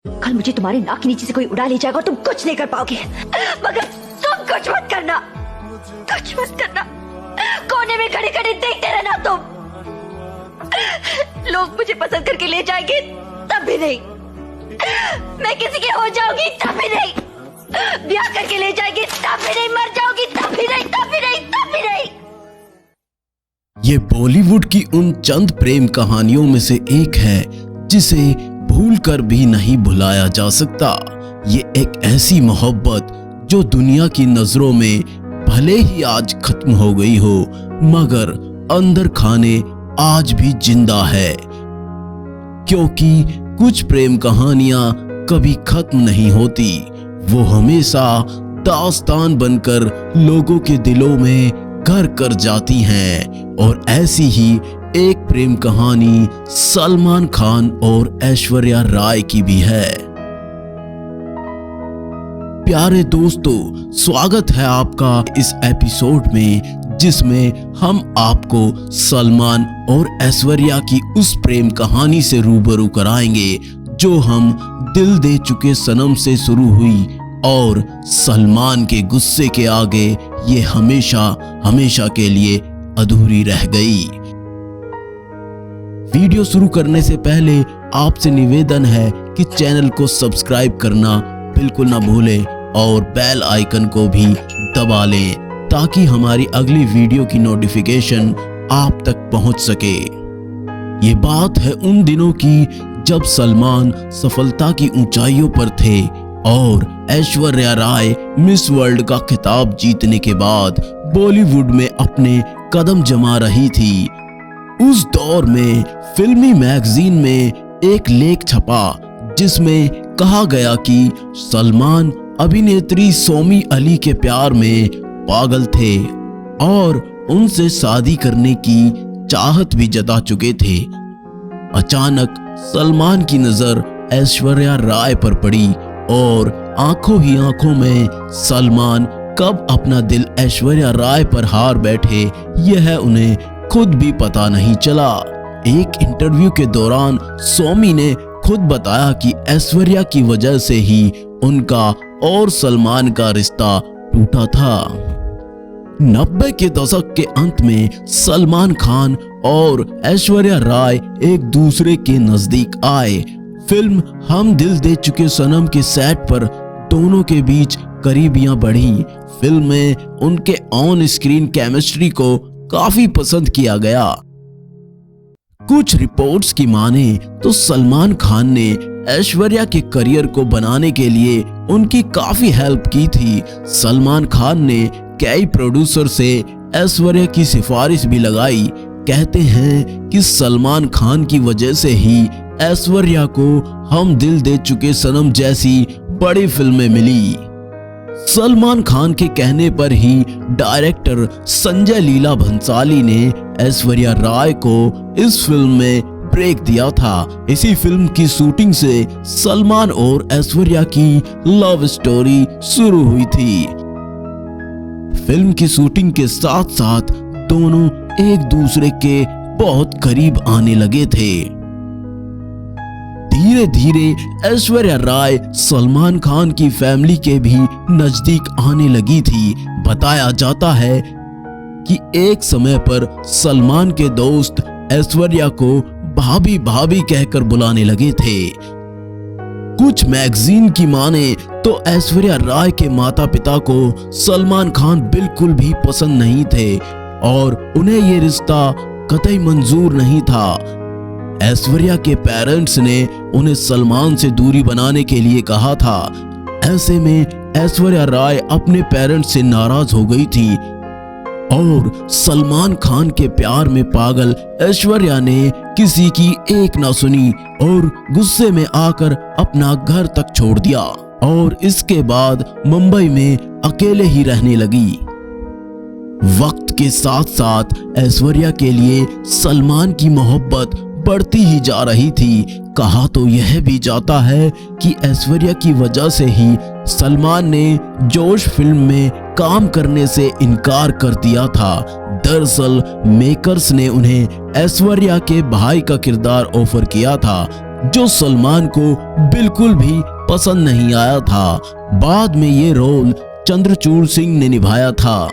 कल मुझे तुम्हारी नाक के नीचे से कोई उड़ा ले जाएगा और तुम कुछ नहीं कर पाओगे, मगर तुम कुछ मत करना, कुछ मत करना। कोने में खड़े खड़े देखते रहना तुम। लोग मुझे पसंद करके ले जाएंगे तब भी नहीं, मैं किसी की हो जाऊंगी तब भी नहीं, ब्याह करके ले जाएंगे तब भी नहीं, मर जाऊंगी तब भी नहीं, तब भी नहीं, तब भी नहीं। ये बॉलीवुड की उन चंद प्रेम कहानियों में से एक है जिसे भूलकर भी नहीं भुलाया जा सकता। ये एक ऐसी मोहब्बत जो दुनिया की नजरों में भले ही आज खत्म हो गई हो, मगर अंदर खाने आज भी जिंदा है, क्योंकि कुछ प्रेम कहानियां कभी खत्म नहीं होती, वो हमेशा दास्तान बनकर लोगों के दिलों में घर कर जाती हैं। और ऐसी ही एक प्रेम कहानी सलमान खान और ऐश्वर्या राय की भी है। प्यारे दोस्तों, स्वागत है आपका इस एपिसोड में, जिसमें हम आपको सलमान और ऐश्वर्या की उस प्रेम कहानी से रूबरू कराएंगे जो हम दिल दे चुके सनम से शुरू हुई और सलमान के गुस्से के आगे ये हमेशा हमेशा के लिए अधूरी रह गई। वीडियो शुरू करने से पहले आपसे निवेदन है कि चैनल को सब्सक्राइब करना बिल्कुल ना भूलें और बेल आइकन को भी दबा लें ताकि हमारी अगली वीडियो की नोटिफिकेशन आप तक पहुंच सके। ये बात है उन दिनों की जब सलमान सफलता की ऊंचाइयों पर थे और ऐश्वर्या राय मिस वर्ल्ड का खिताब जीतने के बाद बॉलीवुड में अपने कदम जमा रही थी। उस दौर में फिल्मी मैगजीन में एक लेख छपा जिसमें कहा गया कि सलमान अभिनेत्री सोमी अली के प्यार में पागल थे और उनसे शादी करने की चाहत भी जता चुके थे। अचानक सलमान की नजर ऐश्वर्या राय पर पड़ी और आंखों ही आंखों में सलमान कब अपना दिल ऐश्वर्या राय पर हार बैठे यह उन्हें खुद भी पता नहीं चला। एक इंटरव्यू के दौरान सोमी ने खुद बताया कि ऐश्वर्या की वजह से ही उनका और सलमान का रिश्ता टूटा था। 90 के दशक के अंत में सलमान खान और ऐश्वर्या राय एक दूसरे के नजदीक आए। फिल्म हम दिल दे चुके सनम के सेट पर दोनों के बीच करीबियां बढ़ी। फिल्म में उनके ऑन स्क्रीन केमिस्ट्री को काफी पसंद किया गया। कुछ रिपोर्ट्स की माने तो सलमान खान ने ऐश्वर्या के करियर को बनाने के लिए उनकी काफी हेल्प की थी। सलमान खान ने कई प्रोड्यूसर से ऐश्वर्या की सिफारिश भी लगाई। कहते हैं कि सलमान खान की वजह से ही ऐश्वर्या को हम दिल दे चुके सनम जैसी बड़ी फिल्में मिली। सलमान खान के कहने पर ही डायरेक्टर संजय लीला भंसाली ने ऐश्वर्या राय को इस फिल्म में ब्रेक दिया था। इसी फिल्म की शूटिंग से सलमान और ऐश्वर्या की लव स्टोरी शुरू हुई थी। फिल्म की शूटिंग के साथ साथ दोनों एक दूसरे के बहुत करीब आने लगे थे। धीरे धीरे ऐश्वर्या राय सलमान खान की फैमिली के भी नजदीक आने लगी थी। बताया जाता है कि एक समय पर सलमान के दोस्त ऐश्वर्या को भाभी भाभी कहकर बुलाने लगे थे। कुछ मैगजीन की माने तो ऐश्वर्या राय के माता पिता को सलमान खान बिल्कुल भी पसंद नहीं थे और उन्हें ये रिश्ता कतई मंजूर नहीं था। ऐश्वर्या के पेरेंट्स ने उन्हें सलमान से दूरी बनाने के लिए कहा था। ऐसे में ऐश्वर्या राय अपने पेरेंट्स से नाराज हो गई थी और सलमान खान के प्यार में पागल ऐश्वर्या ने किसी की एक ना सुनी और गुस्से में आकर अपना घर तक छोड़ दिया और इसके बाद मुंबई में अकेले ही रहने लगी। वक्त के साथ साथ ऐश्वर्या के लिए सलमान की मोहब्बत बढ़ती ही जा रही थी। कहा तो यह भी जाता है कि ऐश्वर्या की वजह से ही सलमान ने जोश फिल्म में काम करने से इनकार कर दिया था। दरअसल मेकर्स ने उन्हें ऐश्वर्या के भाई का किरदार ऑफर किया था, जो सलमान को बिल्कुल भी पसंद नहीं आया था। बाद में ये रोल चंद्रचूड़ सिंह ने निभाया था।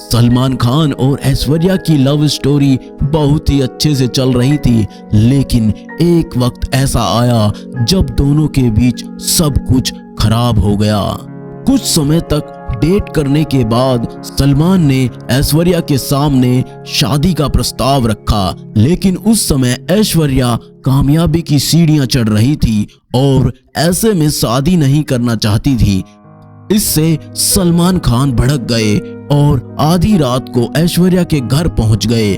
सलमान खान और ऐश्वर्या की लव स्टोरी बहुत ही अच्छे से चल रही थी, लेकिन एक वक्त ऐसा आया जब दोनों के बीच सब कुछ खराब हो गया। कुछ समय तक डेट करने के बाद सलमान ने ऐश्वर्या के सामने शादी का प्रस्ताव रखा, लेकिन उस समय ऐश्वर्या कामयाबी की सीढ़ियां चढ़ रही थी और ऐसे में शादी नहीं करना चाहती थी। इससे सलमान खान भड़क गए और आधी रात को ऐश्वर्या के घर पहुंच गए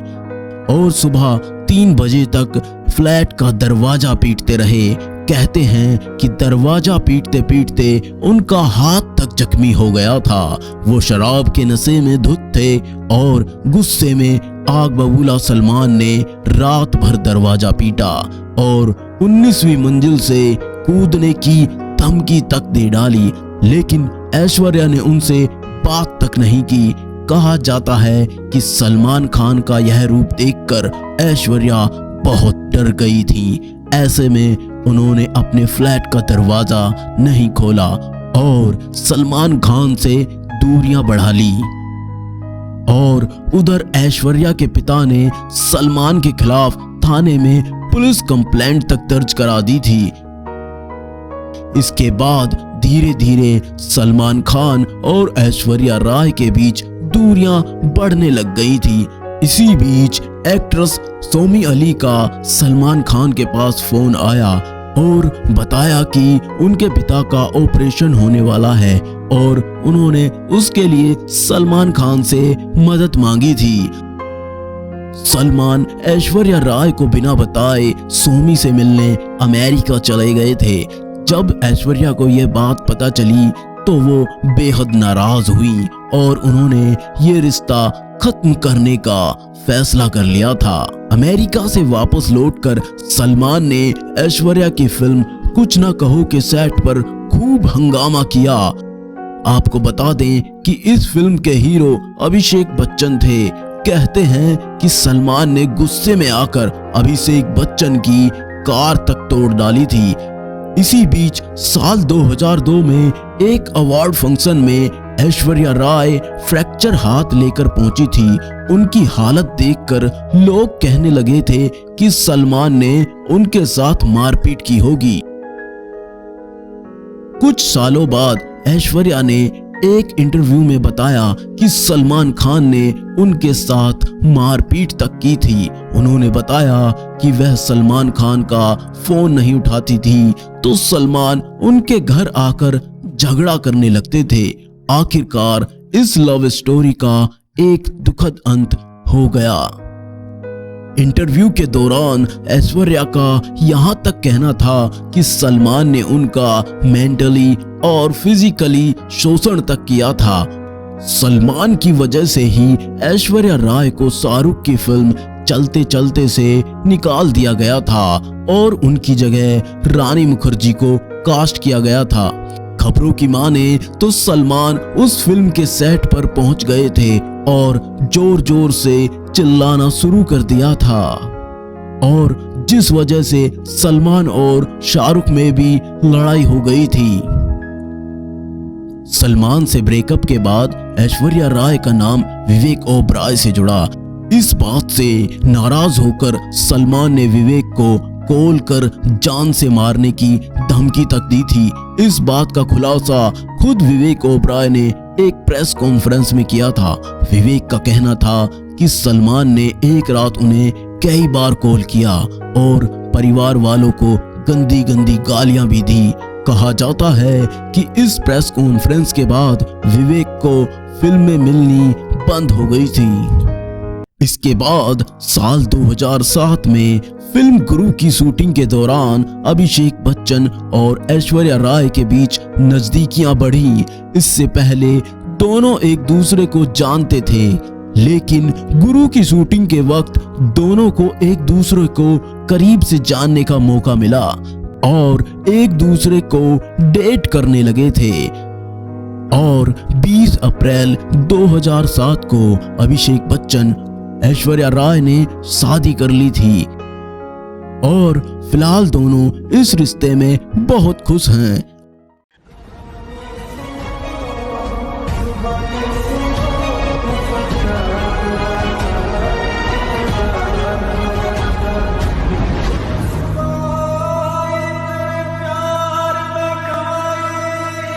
और सुबह 3 बजे तक फ्लैट का दरवाजा पीटते रहे। कहते हैं कि दरवाजा पीटते पीटते उनका हाथ तक जख्मी हो गया था। वो शराब के नशे में धुत थे और गुस्से में आग बबूला सलमान ने रात भर दरवाजा पीटा और 19वीं मंजिल से कूदने की धमकी तक दे डाली, लेकिन ऐश्वर्या ने उनसे बात तक नहीं की। कहा जाता है कि सलमान खान का यह रूप देखकर ऐश्वर्या बहुत डर गई थी। ऐसे में उन्होंने अपने फ्लैट का दरवाजा नहीं खोला और सलमान खान से दूरियां बढ़ा ली। और उधर ऐश्वर्या के पिता ने सलमान के खिलाफ थाने में पुलिस कंप्लेंट तक दर्ज करा दी थी। इसके बाद धीरे धीरे सलमान खान और ऐश्वर्या राय के बीच दूरियां बढ़ने लग गई थी। इसी बीच एक्ट्रेस सोमी अली का सलमान खान के पास फोन आया और बताया कि उनके पिता का ऑपरेशन होने वाला है और उन्होंने उसके लिए सलमान खान से मदद मांगी थी। सलमान ऐश्वर्या राय को बिना बताए सोमी से मिलने अमेरिका चले गए थे। जब ऐश्वर्या को यह बात पता चली तो वो बेहद नाराज हुई और उन्होंने ये रिश्ता खत्म करने का फैसला कर लिया था। अमेरिका से वापस लौटकर सलमान ने ऐश्वर्या की फिल्म कुछ ना कहो के सेट पर खूब हंगामा किया। आपको बता दें कि इस फिल्म के हीरो अभिषेक बच्चन थे। कहते हैं कि सलमान ने गुस्से में आकर अभिषेक बच्चन की कार तक तोड़ डाली थी। इसी बीच साल 2002 में एक अवार्ड फंक्शन में ऐश्वर्या राय फ्रैक्चर हाथ लेकर पहुंची थी। उनकी हालत देखकर लोग कहने लगे थे कि सलमान ने उनके साथ मारपीट की होगी। कुछ सालों बाद ऐश्वर्या ने एक इंटरव्यू में बताया कि सलमान खान ने उनके साथ मारपीट तक की थी। उन्होंने बताया कि वह सलमान खान का फोन नहीं उठाती थी तो सलमान उनके घर आकर झगड़ा करने लगते थे। आखिरकार इस लव स्टोरी का एक दुखद अंत हो गया। इंटरव्यू के दौरान ऐश्वर्या का यहाँ तक कहना था कि सलमान ने उनका मेंटली और फिजिकली शोषण तक किया था। सलमान की वजह से ही ऐश्वर्या राय को शाहरुख की फिल्म चलते चलते से निकाल दिया गया था और उनकी जगह रानी मुखर्जी को कास्ट किया गया था। खबरों की माने तो सलमान उस फिल्म के सेट पर पहुंच गए थे और जोर जोर से चिल्लाना शुरू कर दिया था और जिस वजह से सलमान और शाहरुख में भी लड़ाई हो गई थी। सलमान से ब्रेकअप के बाद ऐश्वर्या राय का नाम विवेक ओबराय से जुड़ा। इस बात से नाराज होकर सलमान ने विवेक को कॉल कर जान से मारने की धमकी तक दी थी। इस बात का खुलासा खुद विवेक ओबराय ने एक प्रेस कॉन्फ्रेंस में किया था। विवेक का कहना था कि सलमान ने एक रात उन्हें कई बार कॉल किया और परिवार वालों को गंदी गंदी गालियां भी दी। कहा जाता है कि इस प्रेस कॉन्फ्रेंस के बाद विवेक को फिल्में मिलनी बंद हो गई थी। इसके बाद साल 2007 में फिल्म गुरु की शूटिंग के दौरान अभिषेक बच्चन और ऐश्वर्या राय के बीच नजदीकियां बढ़ी। इससे पहले दोनों एक दूसरे को जानते थे, लेकिन गुरु की शूटिंग के वक्त दोनों को एक दूसरे को करीब से जानने का मौका मिला और एक दूसरे को डेट करने लगे थे। और 20 अप्रैल 2007 को अभिषेक बच्चन ऐश्वर्या राय ने शादी कर ली थी। और फिलहाल दोनों इस रिश्ते में बहुत खुश हैं।